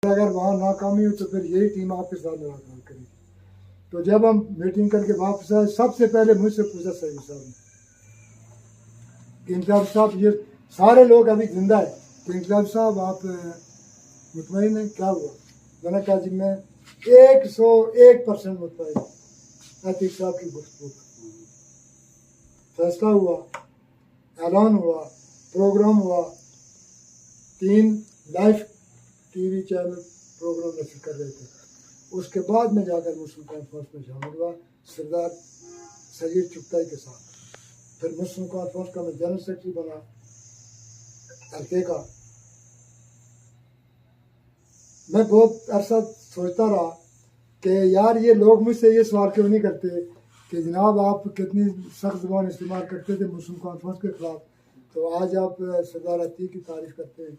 अगर वहाँ नाकामी हो तो फिर यही टीम आपके साथ मुलाकात करेगी। तो जब हम मीटिंग करके वापस आए, सबसे पहले मुझसे पूछा सईद साहब ने कि इंकलाब साहब, ये सारे लोग अभी जिंदा है, तो इंकलाब साहब आप मुतमईन हैं, क्या हुआ? मैंने कहा जी मैं 101% मुतमईन हूँ। अतीक साहब की गुफ्तगू, फैसला हुआ, ऐलान हुआ, प्रोग्राम हुआ, 3 लाइव टीवी चैनल प्रोग्राम नशर कर रहे थे। उसके बाद में जाकर मुस्लिम कॉन्फ्रेंस में शामिल हुआ सरदार सईद चुगताई के साथ। फिर मुस्लिम कॉन्फ्रेंस का मैं जनरल सेक्रेटरी बना हल्के का। मैं बहुत अरसा सोचता रहा कि यार ये लोग मुझसे ये सवाल क्यों नहीं करते कि जनाब आप कितनी सख्त ज़ुबान इस्तेमाल करते थे मुस्लिम कॉन्फ्रेंस के खिलाफ, तो आज आप सरदार अतीक की तारीफ करते हैं।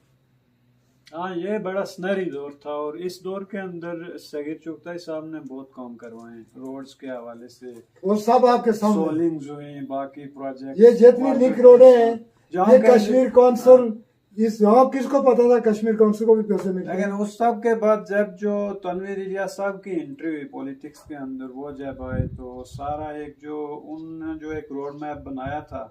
हाँ, ये बड़ा सुनहरी दौर था और इस दौर के अंदर सगीर चुगताई साहब ने बहुत काम करवाए रोड्स के हवाले से, वो सब आपके सामने, सोलिंग्स हुई, बाकी प्रोजेक्ट, ये जितनी लिंक रोडें हैं, ये कश्मीर कौंसिल, इस जवाब किसको पता था कश्मीर कौंसिल को भी पैसे मिलते हैं। लेकिन उस सब के बाद जब जो तनवीर इलियास साहब की एंट्री हुई पॉलिटिक्स के अंदर, वो जब आए तो सारा एक जो एक रोड मैप बनाया था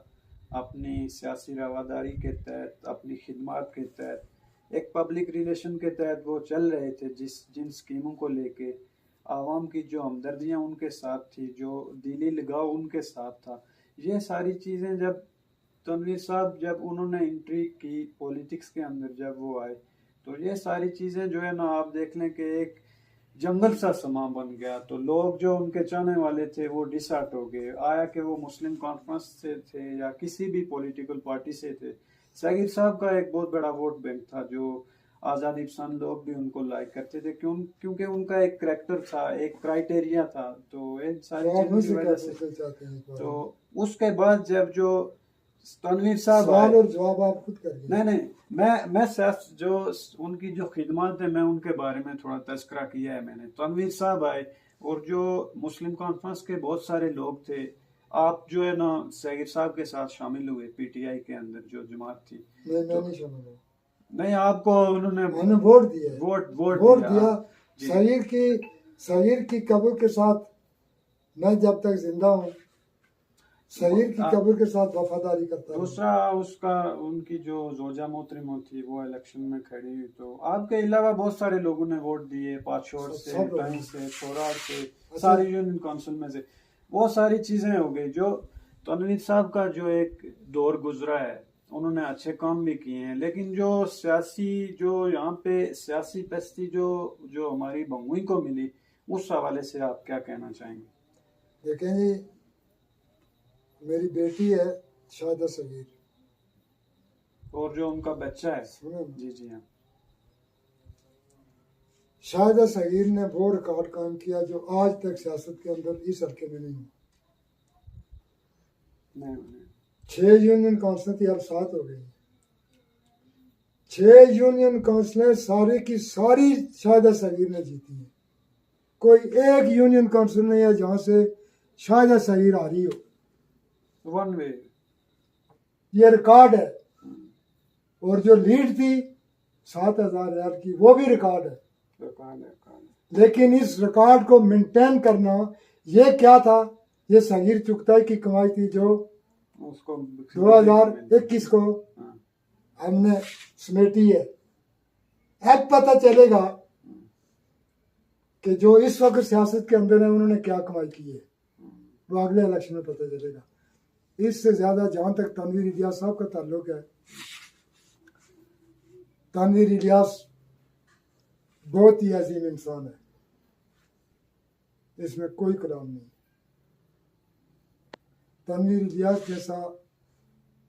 अपनी सियासी रवादारी के तहत, अपनी खिदमत के तहत, एक पब्लिक रिलेशन के तहत वो चल रहे थे, जिन स्कीमों को लेके आवाम की जो हमदर्दियाँ उनके साथ थी, जो दिली लगाव उनके साथ था, ये सारी चीज़ें जब तनवीर साहब जब उन्होंने एंट्री की पॉलिटिक्स के अंदर, जब वो आए तो ये सारी चीज़ें जो है ना, आप देख लें कि एक जंगल सा समा बन गया। तो लोग जो उनके चाहने वाले थे वो डिसहार्ट हो गए, आया कि वो मुस्लिम कॉन्फ्रेंस से थे या किसी भी पॉलिटिकल पार्टी से थे। सगीर साहब का एक बहुत बड़ा वोट बैंक था, जो आज़ादी पसंद लोग भी उनको लाइक करते थे, क्योंकि उनका एक करैक्टर था, एक क्राइटेरिया था। तो इन सारी चीज़ों की वजह से तो उसके बाद जब जो तनवीर साहब सवाल और जवाब आप खुद करिए। नहीं, मैं सिर्फ जो उनकी जो खिदमत है मैं उनके बारे में थोड़ा तस्करा किया है मैंने। तनवीर साहब आए और जो मुस्लिम कॉन्फ्रेंस के बहुत सारे लोग थे, आप जो है ना सगीर साहब के साथ शामिल हुए पीटीआई के अंदर जो जमात थी। मैं नहीं शामिल हुआ। नहीं, आपको उन्होंने वोट दिया, वोट दिया। सगीर की कब्र के साथ मैं जब तक जिंदा हूँ सगीर की कब्र के साथ वफादारी करता हूँ। दूसरा उसका उनकी जो जोजा मोहतरम थी वो इलेक्शन में खड़ी हुई, तो आपके अलावा बहुत सारे लोगों ने वोट दिए, पाचोर से, टाइम से, छोराड़ से, सारी यूनियन काउंसिल में से। वो सारी चीजें हो गई। जो तनवीर साहब का जो एक दौर गुजरा है, उन्होंने अच्छे काम भी किए हैं, लेकिन जो सियासी जो यहाँ पे सियासी पस्ती जो हमारी बंगुई को मिली, उस हवाले से आप क्या कहना चाहेंगे? देखें जी, मेरी बेटी है शाहिदा सगीर, और जो उनका बच्चा है, सुनो जी हाँ, शाहिदा सगीर ने वो रिकॉर्ड कायम किया जो आज तक सियासत के अंदर इस हल्के में नहीं हुआ। 6 यूनियन काउंसिलें थी, अब 7 हो गई। 6 यूनियन काउंसिलें सारी की सारी शाहिदा सगीर ने जीती है। कोई एक यूनियन काउंसिल नहीं है जहां से शाहिदा सगीर आ रही हो। वन वे ये रिकॉर्ड है। और जो लीड थी 7,000 यार की, वो भी रिकॉर्ड है। लेकिन इस रिकॉर्ड को मेंटेन करना, ये क्या था? ये सगीर चुगताई की कमाई थी, जो उसको 2021 को हमने समेटी है। अब पता चलेगा कि जो इस वक्त सियासत के अंदर है उन्होंने क्या कमाई की है, वो अगले इलेक्शन में पता चलेगा। इससे ज्यादा जहां तक तनवीर इलियास साहब का ताल्लुक है, तनवीर इलियास बहुत ही अजीम इंसान है, इसमें कोई कलाम नहीं। तनवीर इलियास जैसा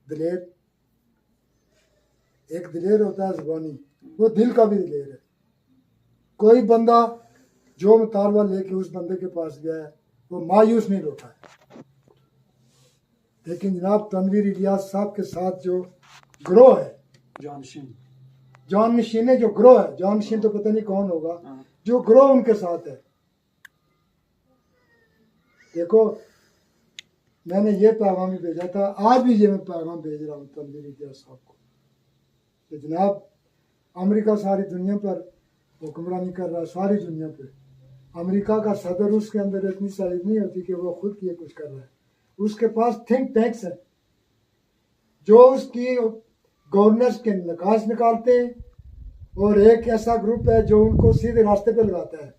दिलेर, एक दिलेर होता है जुबानी, वो दिल का भी दिलेर है। कोई बंदा जो मुतालबा लेके उस बंदे के पास गया है वो मायूस नहीं होता है। लेकिन जनाब तनवीर इलियास साहब के साथ जो ग्रोह है, जानशीन जो ग्रोह है, जानशीन तो पता नहीं कौन होगा, जो ग्रोह उनके साथ है। देखो, मैंने ये पैगाम भी भेजा था, आज भी ये मैं पैगाम भेज रहा हूँ तनवीर इलियास साहब को कि जनाब, अमेरिका सारी दुनिया पर हुक्मरानी कर रहा है सारी दुनिया पे। अमेरिका का सदर, उसके अंदर इतनी साइज नहीं होती कि वो खुद ये कुछ कर रहा है। उसके पास थिंक टैंक्स है जो उसकी गवर्नेंस के नकाश निकालते हैं, और एक ऐसा ग्रुप है जो उनको सीधे रास्ते पे लगाता है।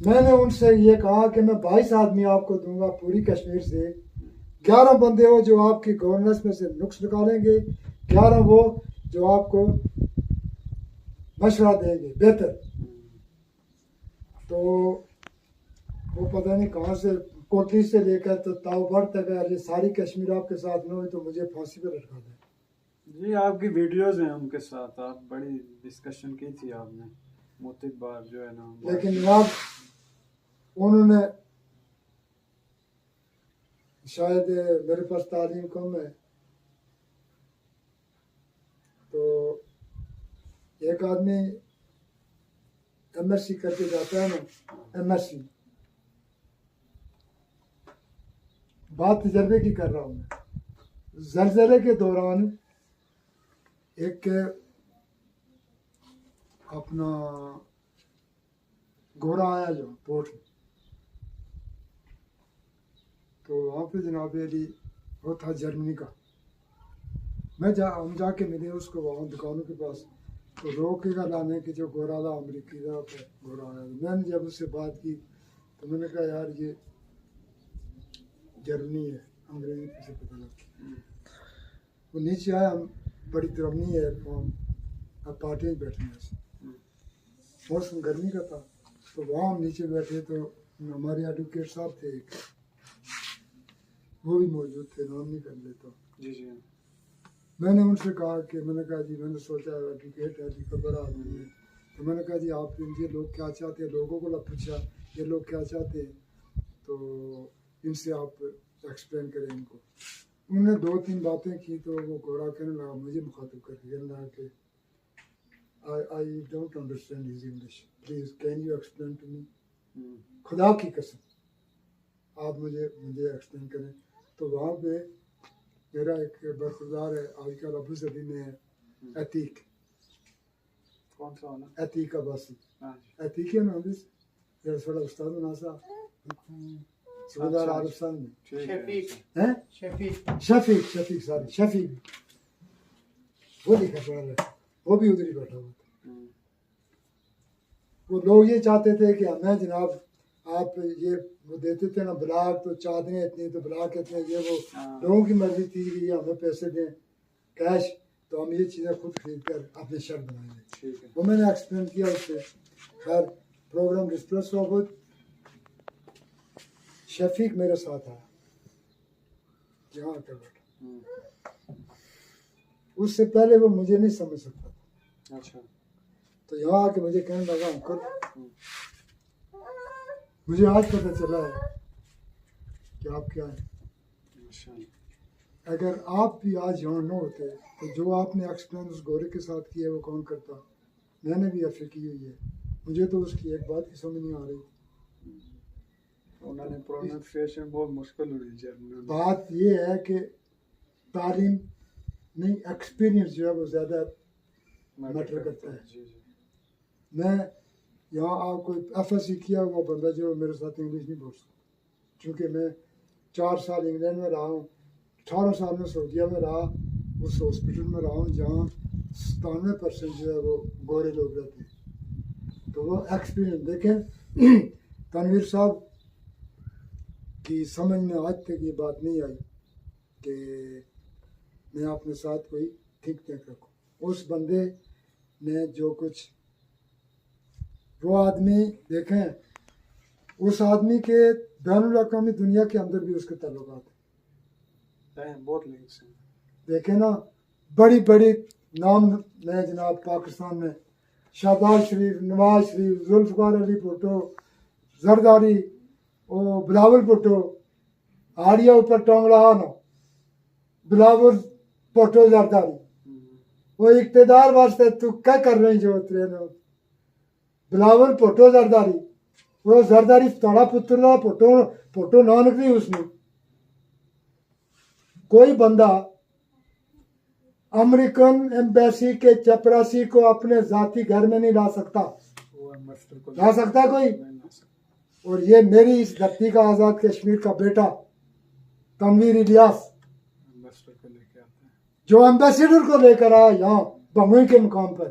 मैंने उनसे ये कहा कि मैं 22 आदमी आपको दूंगा पूरी कश्मीर से, 11 बंदे हो जो आपकी गवर्नेंस में से नुक्स निकालेंगे, 11 वो जो आपको मशवरा देंगे बेहतर। तो वो पता नहीं कहाँ से कोटली से लेकर तो ताऊबड़ तक है, ये सारी कश्मीर आपके साथ न हुई तो मुझे फांसी पर लटका दें। जी आपकी वीडियोस हैं उनके साथ, आप बड़ी डिस्कशन की थी आपने मुतक बार जो है ना। लेकिन जनाब उन्होंने शायद मेरे पास तालीम कम है, तो एक आदमी MSc करके जाता है ना, MSc, बात तजर्बे की कर रहा हूँ मैं। जलजले के दौरान एक अपना घोड़ा आया जो पोर्ट में, तो वहाँ पे जनाब अली वो था जर्मनी का। हम जाके मिले उसको वहाँ दुकानों के पास, तो रोकेगा लाने की जो घोड़ा ला अमरीकी का घोड़ा आया। मैंने जब उससे बात की तो मैंने कहा यार ये जर्मनी है, अंग्रेजी से पता लगा। वो नीचे आया, बड़ी गर्मी है, अब पार्टी में बैठे हैं, मौसम गर्मी का था। तो वहाँ हम नीचे बैठे तो हमारे एडवोकेट साहब थे एक, वो भी मौजूद थे, नाम नहीं कर लेता। जी जी। मैंने उनसे कहा कि मैंने कहा जी मैंने सोचा एडवोकेट है जी, बड़ा आदमी है, तो मैंने कहा जी आप ये लोग क्या चाहते हैं, लोगों को पूछा ये लोग क्या चाहते हैं, तो इनसे आप एक्सप्लेन करें इनको। उन्होंने 2-3 बातें की तो वो घोड़ा कहने लगा, मुझे मुखातिब करके कहने लगा कि I don't understand his English, please can you explain to me. खुदा की कसम आप मुझे एक्सप्लेन करें। तो वहाँ पे मेरा एक बरखुरदार है आजकल अबू जबी में है, अतीक। कौन सा वाला? अतीक अब्बासी, हाँ अतीक है ना दिस यार, थोड़ा उस्ताद नासा सूदार आरिफान में शफीक हैं, शफीक सॉरी शफीक, वो लिखा पड़ा है, वो भी उधर ही बैठा हुआ था। वो लोग ये चाहते थे कि हमें जनाब आप ये वो देते थे ना ब्लाक, तो चादरें इतनी तो ब्लाक इतने, ये वो लोगों की मर्जी थी कि ये हमें पैसे दें कैश, तो हम ये चीज़ें खुद खरीद कर अपने शर्ट बनाएंगे। वो मैंने एक्सप्लेन किया उससे। खैर प्रोग्राम डिस्कस हुआ, खुद शफीक मेरे साथ आया यहाँ आकर बैठा। उससे पहले वो मुझे नहीं समझ सकता था। अच्छा। तो यहाँ आके मुझे कहने लगा अंकल, मुझे आज पता चला है कि आप क्या हैं। अगर आप भी आज यहाँ न होते तो जो आपने एक्सप्लेन उस गोरे के साथ किया वो कौन करता। मैंने भी ऐसे की हुई है, मुझे तो उसकी एक बात की समझ नहीं आ रही। उन्होंने प्रोनाउंसिएशन बहुत मुश्किल हुई जर्मन। बात ये है कि तालीम नहीं, एक्सपीरियंस जो है वो ज़्यादा मैटर करता है। मैं यहाँ आपको FSC किया हुआ बंदा जो मेरे साथ इंग्लिश नहीं बोल सकता, क्योंकि मैं 4 साल इंग्लैंड में रहा हूँ, 18 साल में सऊदीया में रहा, उस हॉस्पिटल में रहा हूँ जहाँ 97% जो है वो गोरे लोग रहते हैं। तो वो एक्सपीरियंस देखें, तनवीर साहब की समझ में आज तक ये बात नहीं आई कि मैं अपने साथ कोई थिंक टैंक रखूँ। उस बंदे ने जो कुछ, वो आदमी देखें, उस आदमी के बैनुल-अक़वामी दुनिया के अंदर भी उसके ताल्लुकात हैं, बहुत लिंक्स हैं। देखें ना, बड़ी बड़ी नाम में जनाब पाकिस्तान में शहबाज शरीफ, नवाज शरीफ, जुल्फ़िकार अली भुट्टो, जरदारी, ओ बिलावल भुट्टो, आड़िया ऊपर टोंगड़ा ना बिलावल भुट्टो जरदारी, वो इक़्तिदार वास्ते तू क्या कर रही जो तेरे बिलावल भुट्टो जरदारी, वो जरदारी थोड़ा पुत्र ना भुट्टो ना निकली उसने। कोई बंदा अमेरिकन एम्बेसी के चपरासी को अपने जाति घर में नहीं ला सकता। वो एम्बेसडर को ला सकता है कोई? नहीं ला सकता। और ये मेरी इस धरती का आज़ाद कश्मीर का बेटा तनवीर इलियास एम्बेसडर को लेके आते हैं। जो एम्बेसडर को लेकर आया यहाँ बमुई के मुकाम पर,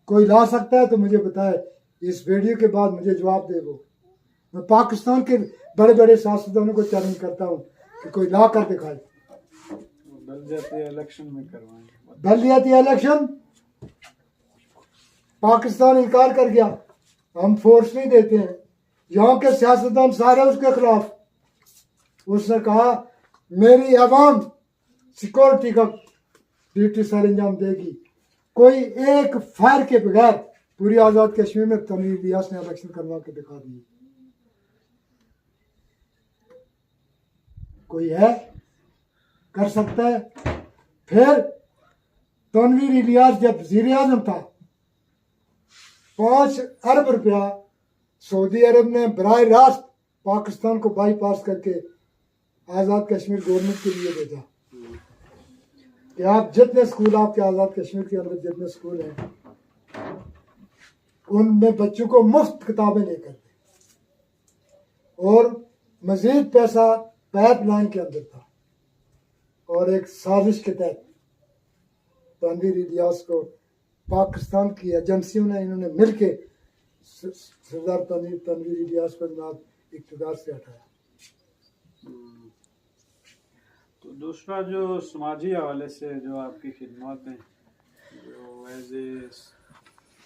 कोई ला सकता है तो मुझे बताए। इस वीडियो के बाद मुझे जवाब दे वो। मैं पाकिस्तान के बड़े बड़े सियासतदानों को चैलेंज करता हूँ कि कोई ला कर दिखाए। बलदियाती इलेक्शन में करवाएंगे। बलदियाती इलेक्शन पाकिस्तान इनकार कर गया, हम फोर्स नहीं देते हैं। यहाँ के सियासतदान सारे उसके खिलाफ। उसने कहा मेरी अवाम सिक्योरिटी का ड्यूटी सर अंजाम देगी। कोई एक फायर के बगैर पूरी आज़ाद कश्मीर में तनवीर इलियास ने इलेक्शन करवा के दिखा दिए। कोई है कर सकता है? फिर तनवीर इलियास जब वज़ीर आज़म था, 5 अरब रुपया सऊदी अरब ने बराह रास्त पाकिस्तान को बाईपास करके आज़ाद कश्मीर गवर्नमेंट के लिए भेजा कि आप जितने स्कूल आपके आज़ाद कश्मीर के अंदर जितने स्कूल हैं उनमें बच्चों को मुफ्त किताबें लेकर दें। और मजीद पैसा पाइपलाइन के अंदर था। और एक साजिश के तहत तनवीर इलियास को पाकिस्तान की एजेंसियों ने इन्होंने मिलके सरदार तनवीर इलियास को जनाब इक़्तिदार से हटाया। तो दूसरा जो समाजी हवाले से जो आपकी खिदमत हैं, जो एज ए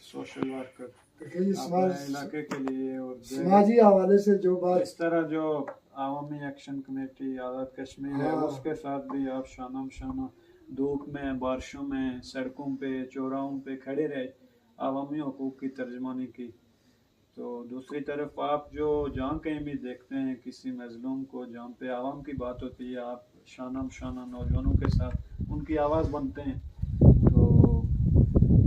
सोशल वर्कर अपने इलाके के लिए और समाजी हवाले से जो बात, इस तरह जो आवामी एक्शन कमेटी आज़ाद कश्मीर है, उसके साथ भी आप शानम शाना धूप में बारिशों में सड़कों पे चौराहों पे खड़े रहे, आवामी हकूक़ की तर्जमानी की। तो दूसरी तरफ आप जो जहाँ कहीं भी देखते हैं किसी मजलूम को, जहाँ पे आवाम की बात होती है, आप शानम शाना नौजवानों के साथ उनकी आवाज़ बनते हैं। तो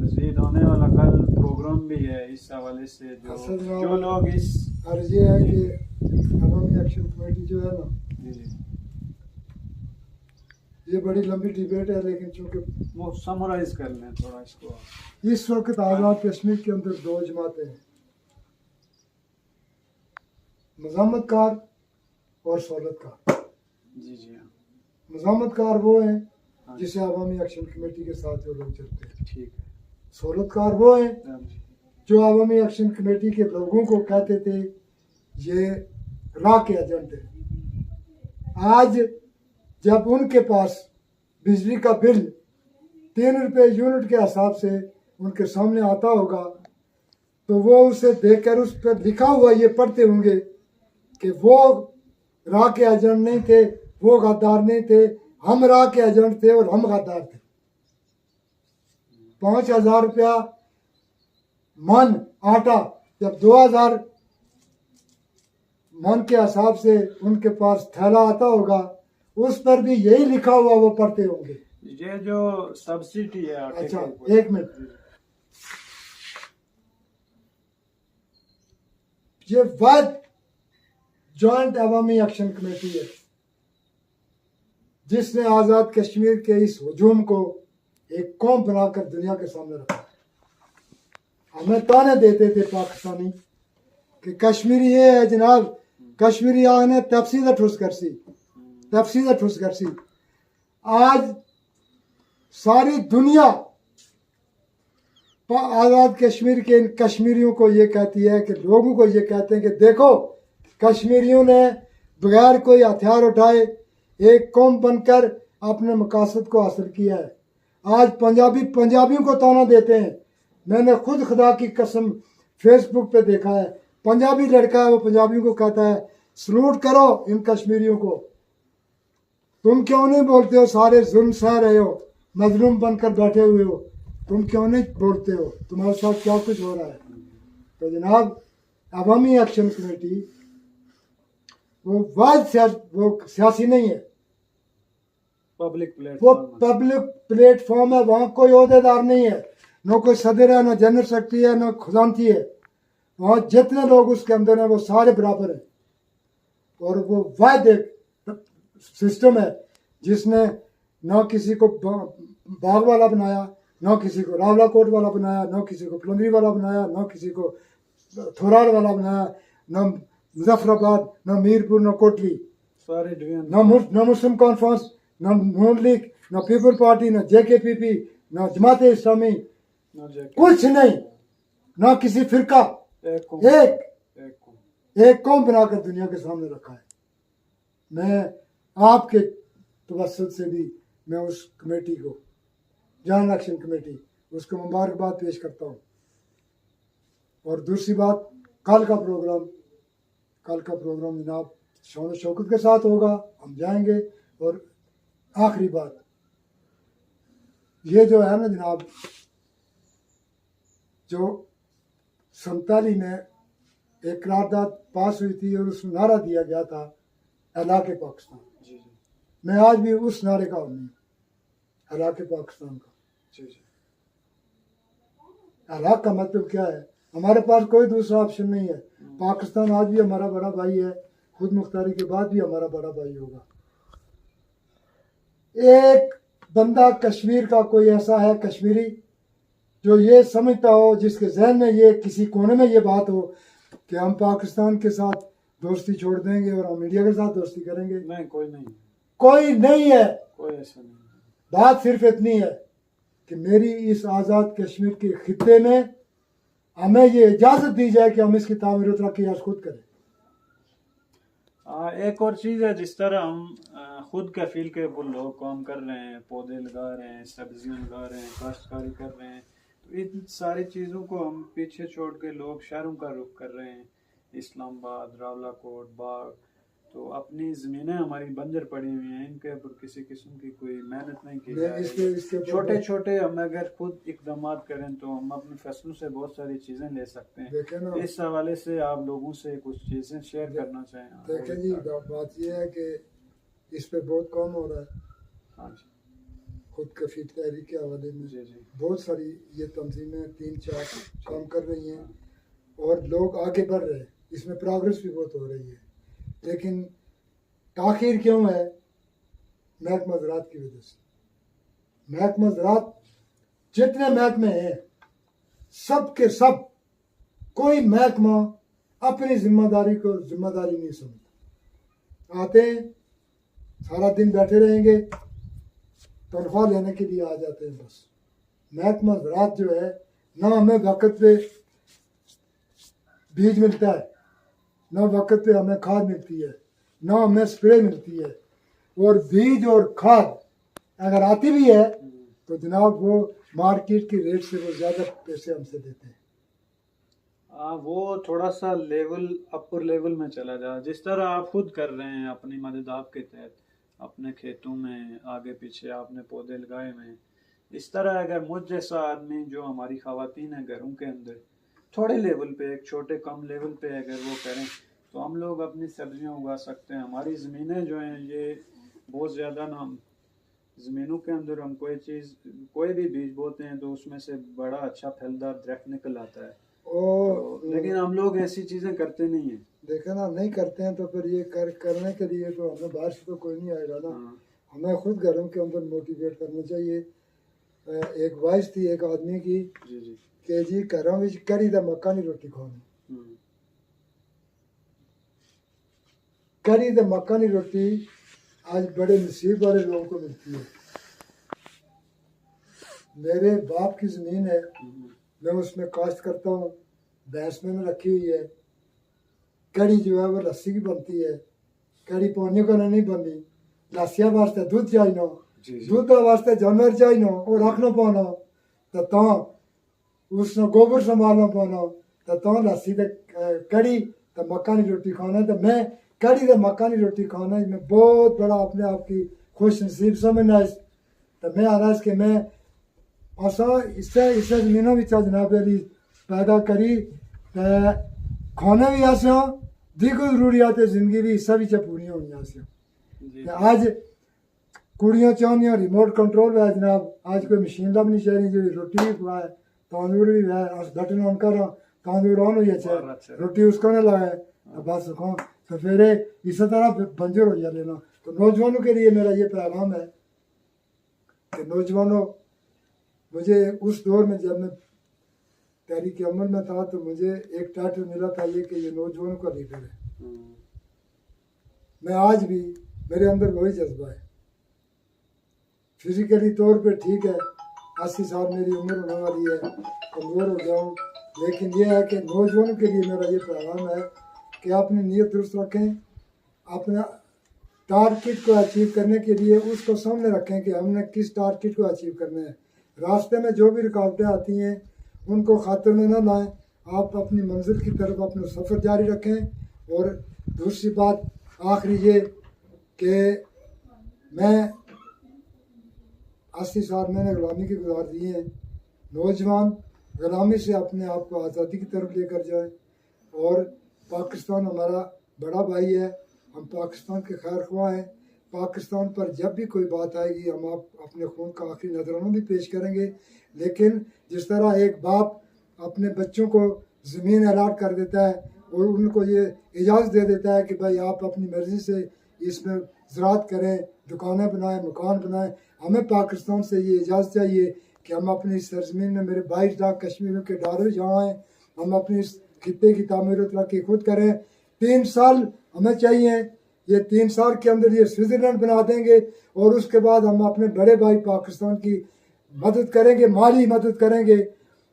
मज़ीद होने वाला कल प्रोग्राम भी है इस हवाले से। जो लोग इस अर्ज ये है कि आवामी एक्शन कमेटी जो है ना, ये बड़ी लंबी डिबेट है, लेकिन चूँकि वो समराइज कर लें थोड़ा इसको। इस वक्त आज़ाद कश्मीर के अंदर 2 जमातें हैं, मज़ामतकार और सहूलतकार। जी जी हाँ, मज़ामतकार वो हैं जिसे आवामी एक्शन कमेटी के साथ जो लोग चलते हैं। ठीक है। सहूलतकार वो हैं जो आवामी एक्शन कमेटी के लोगों को कहते थे ये राह के एजेंट हैं। आज जब उनके पास बिजली का बिल 3 रुपये यूनिट के हिसाब से उनके सामने आता होगा, तो वो उसे देखकर उस पर लिखा हुआ ये पढ़ते होंगे कि वो राह के एजेंट नहीं थे, वो गद्दार नहीं थे, हम राह के एजेंट थे और हम गद्दार थे। 5,000 रुपया मन आटा जब 2,000 मन के हिसाब से उनके पास थैला आता होगा, उस पर भी यही लिखा हुआ वो पढ़ते होंगे। ये जो सब्सिडी है आटे अच्छा, के ऊपर। 1 मिनट। ये वाद जॉइंट अवामी एक्शन कमेटी है जिसने आज़ाद कश्मीर के इस हुजूम को एक कौम बनाकर दुनिया के सामने रखा। हमें ताने देते थे पाकिस्तानी कि कश्मीरी ये है जनाब, कश्मीरी आने तफसीदा ठुस करसी। आज सारी दुनिया आज़ाद कश्मीर के इन कश्मीरियों को ये कहती है कि लोगों को ये कहते हैं कि देखो कश्मीरियों ने बगैर कोई हथियार उठाए एक कौम बनकर अपने मकासद को हासिल किया है। आज पंजाबियों को ताना देते हैं। मैंने खुद खुदा की कसम फेसबुक पे देखा है, पंजाबी लड़का है, वो पंजाबियों को कहता है सलूट करो इन कश्मीरियों को, तुम क्यों नहीं बोलते हो, सारे जुल्म सह रहे हो, मजलूम बनकर बैठे हुए हो, तुम क्यों नहीं बोलते हो, तुम्हारे साथ क्या कुछ हो रहा है। तो जनाब अवामी एक्शन कमेटी वो सियासी नहीं है, पब्लिक वो प्लेटफॉर्म। पब्लिक प्लेटफॉर्म है। वहाँ कोई ओहदेदार नहीं है, न कोई सदर है, न जनरल सेक्रेटरी है, न खजानची है। वहाँ जितने लोग उसके अंदर हैं वो सारे बराबर हैं। और वो वाद एक सिस्टम है जिसने ना किसी को बाग वाला बनाया, ना किसी को रावला कोट वाला बनाया, ना किसी को फुलंदरी वाला बनाया, ना किसी को थोराड़ वाला बनाया, ना मुजफ्फराबाद, ना मीरपुर, ना कोटली, सारे डिवीजन ना मुस्लिम कॉन्फ्रेंस, ना नून लीग, ना पीपल पार्टी, ना JKPP, ना जमात इस्लामी, ना जैके कुछ नहीं, ना किसी फिरका, एक कौम एक एक कौम एक कौम बनाकर दुनिया के सामने रखा है। मैं आपके तवस्सुत से भी मैं उस कमेटी को, जॉइंट एक्शन कमेटी, उसको मुबारकबाद पेश करता हूँ। और दूसरी बात, कल का प्रोग्राम जनाब शान शौकत के साथ होगा, हम जाएंगे। और आखिरी बात, ये जो है ना जनाब, जो 47 में एक करारदाद पास हुई थी और उसमें नारा दिया गया था इलाके पाकिस्तान, जी जी मैं आज भी उस नारे का हूँ, इलाके पाकिस्तान का। जी जी इलाक का मतलब क्या है? हमारे पास कोई दूसरा ऑप्शन नहीं है। पाकिस्तान आज भी हमारा बड़ा भाई है, खुद मुख्तारी के बाद भी हमारा बड़ा भाई होगा। एक बंदा कश्मीर का कोई ऐसा है कश्मीरी जो ये समझता हो, जिसके जहन में ये किसी कोने में ये बात हो कि हम पाकिस्तान के साथ दोस्ती छोड़ देंगे और हम इंडिया के साथ दोस्ती करेंगे, नहीं, कोई नहीं, कोई नहीं है। कोई ऐसा नहीं है। बात सिर्फ इतनी है कि मेरी इस आज़ाद कश्मीर के खित्ते में हमें ये इजाज़त दी जाए कि हम इसकी तामीर तरक्की आज खुद करें। एक और चीज़ है, जिस तरह हम खुद कफील के वो लोग काम कर रहे हैं, पौधे लगा रहे हैं, सब्जियां लगा रहे हैं, काश्तकारी कर रहे हैं, तो इन सारी चीज़ों को हम पीछे छोड़ के लोग शहरों का रुख कर रहे हैं, इस्लामाबाद, रावलाकोट, बाग। तो अपनी ज़मीनें हमारी बंजर पड़ी हुई हैं, इनके ऊपर किसी किस्म की कोई मेहनत नहीं की जा रही। छोटे छोटे हम अगर खुद इकदाम करें तो हम अपने फैसलों से बहुत सारी चीज़ें ले सकते हैं। इस हवाले से आप लोगों से कुछ चीज़ें शेयर करना चाहें? देखें जी, बात यह है कि इस पे बहुत काम हो रहा है। हाँ जी, खुद कफील तहरीक के हवाले में जी जी बहुत सारी ये तंजीमें 3-4 काम कर रही हैं और लोग आगे बढ़ रहे हैं, इसमें प्रोग्रेस भी बहुत हो रही है। लेकिन ताख़ीर क्यों है? महकमा ज़राअत की वजह से। महकमा ज़राअत, जितने महकमे हैं सब के सब, कोई महकमा अपनी जिम्मेदारी को जिम्मेदारी नहीं समझता। आते हैं, सारा दिन बैठे रहेंगे, तनख्वाह लेने के लिए आ जाते हैं बस। महकमा ज़राअत जो है, ना हमें वक्त पे बीज मिलता है, ना वक्त पे हमें खाद मिलती है, ना हमें स्प्रे मिलती है। और बीज और खाद अगर आती भी है तो जनाब वो मार्केट की रेट से वो ज़्यादा पैसे हमसे देते हैं। वो थोड़ा सा लेवल अपर लेवल में चला जा, जिस तरह आप खुद कर रहे हैं अपनी मदद आपके तहत, अपने खेतों में आगे पीछे आपने पौधे लगाए हुए हैं। इस तरह अगर मुझ जैसा आदमी, जो हमारी ख़वातीन हैं घरों के अंदर, थोड़े लेवल पे, एक छोटे कम लेवल पे अगर वो करें तो हम लोग अपनी सब्जियां उगा सकते हैं। हमारी ज़मीनें जो हैं ये बहुत ज़्यादा ना, ज़मीनों के अंदर हम कोई चीज़, कोई भी बीज बोते हैं तो उसमें से बड़ा अच्छा फलदार दरख्त निकल आता है। तो लेकिन हम लोग ऐसी चीज़ें करते नहीं हैं। देखे ना, नहीं करते हैं तो फिर ये करने के लिए तो हमें बाहर से तो कोई नहीं आएगा ना। हमें खुद घरों के अंदर मोटिवेट करना चाहिए। एक वॉइस थी एक आदमी की जी जी कि जी घरों में करी दा मक्का नहीं रोटी खानी, करी दा मक्का नहीं रोटी आज बड़े नसीब वाले लोगों को मिलती है। मेरे बाप की ज़मीन है, मैं उसमें काश्त करता हूँ, भैंस मैंने रखी हुई है। कड़ी जो है वो लस्सी की बनती है, कड़ी पौने को नहीं बनती। लस्सिया वास्ते दूध चाहिए, दूध वास्ते जानवर चाहिए और रखना पाना तो उसने गोबर संभालना पाना तो लस्सी तो कड़ी तो मक्कानी रोटी खाना। तो मैं कड़ी तो मक्कानी रोटी खाना मैं बहुत बड़ा अपने आप की खुश नसीब समझना। तो मैं आ कि मैं असा इससे ज़मीनों भी जनाब अली पैदा करी तो खाने भी आसे दीगो जरूरियात जिंदगी भी हिस्सा भी पूरी होनी आसे। आज कुड़ियाँ चाहनियाँ रिमोट कंट्रोल है जनाब, आज कोई मशीन ला भी नहीं चाहिए जी रोटी भी खुआए, तंदूर भी है, बटन ऑन कर तंदूर ऑन हुई है, रोटी उसका ना लगाए बस खाओ। तो फिर इस तरह बंजर हो जाए लेना। तो नौजवानों के लिए मेरा ये पैगाम है कि नौजवानों, मुझे उस दौर में जब मैं तहरीक अमल में था तो मुझे एक टाइटल मिला था ये कि ये नौजवानों का लीडर है। मैं आज भी, मेरे अंदर वही जज्बा है। फिजिकली तौर पे ठीक है, 80 साल मेरी उम्र होने वाली है, कमज़ोर हो गया हूँ, लेकिन ये है कि नौजवानों के लिए मेरा ये पैगाम है कि अपनी नीयत दुरुस्त रखें, अपना टारगेट को अचीव करने के लिए उसको सामने रखें कि हमने किस टारगेट को अचीव करना है। रास्ते में जो भी रुकावटें आती हैं उनको खातिर में न लाएं, आप अपनी मंजिल की तरफ अपना सफ़र जारी रखें। और दूसरी बात आखिरी ये कि मैं 80 साल मैंने ग़ुलामी की गुजार दी है। नौजवान ग़ुलामी से अपने आप को आज़ादी की तरफ लेकर जाए, और पाकिस्तान हमारा बड़ा भाई है, हम पाकिस्तान के खैर ख्वाह हैं। पाकिस्तान पर जब भी कोई बात आएगी हम आप अपने खून का आखिरी नजराना भी पेश करेंगे। लेकिन जिस तरह एक बाप अपने बच्चों को ज़मीन अलाट कर देता है और उनको ये इजाज़त दे देता है कि भाई आप अपनी मर्ज़ी से इसमें ज़राअत करें, दुकानें बनाएं, मकान बनाएं, हमें पाकिस्तान से ये इजाज़त चाहिए कि हम अपनी इस सरजमीन में, मेरे 22 लाख कश्मीरियों के डारे जहाँ हैं, हम अपनी इस खित्ते की तामीर और तरक्की खुद करें। 3 साल हमें चाहिए, ये 3 साल के अंदर ये स्विट्ज़रलैंड बना देंगे, और उसके बाद हम अपने बड़े भाई पाकिस्तान की मदद करेंगे, माली मदद करेंगे।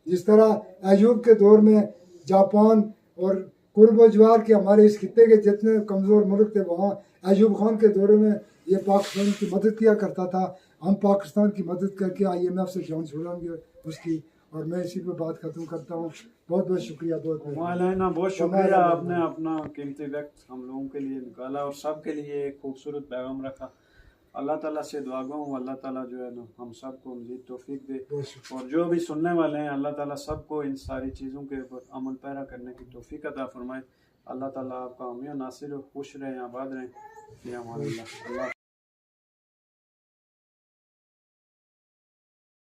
जिस तरह अयूब के दौर में जापान और कुर्ब जवार के हमारे इस खित्ते के जितने कमज़ोर मुल्क थे, वहाँ अयूब खान के दौर में ये पाकिस्तान की मदद किया करता था। हम पाकिस्तान की मदद करके IMF से जान छुड़ाएंगे उसकी। और मैं इसी पर बात ख़त्म करता हूँ। बहुत बहुत शुक्रिया। मौलाना बहुत शुक्रिया, आपने अपना कीमती वक्त हम लोगों के लिए निकाला और सब के लिए एक खूबसूरत पैगाम रखा। अल्लाह ताला से दुआ हूँ, अल्लाह ताला जो है ना हम सबको मज़ीद तौफीक दे, और जो भी सुनने वाले हैं अल्लाह ताला सबको इन सारी चीज़ों के ऊपर अमल पैरा करने की तौफीक अता फरमाए। अल्लाह ताला आपका हामी नासिर हो, खुश रहें, आबाद रहें। या अल्लाह।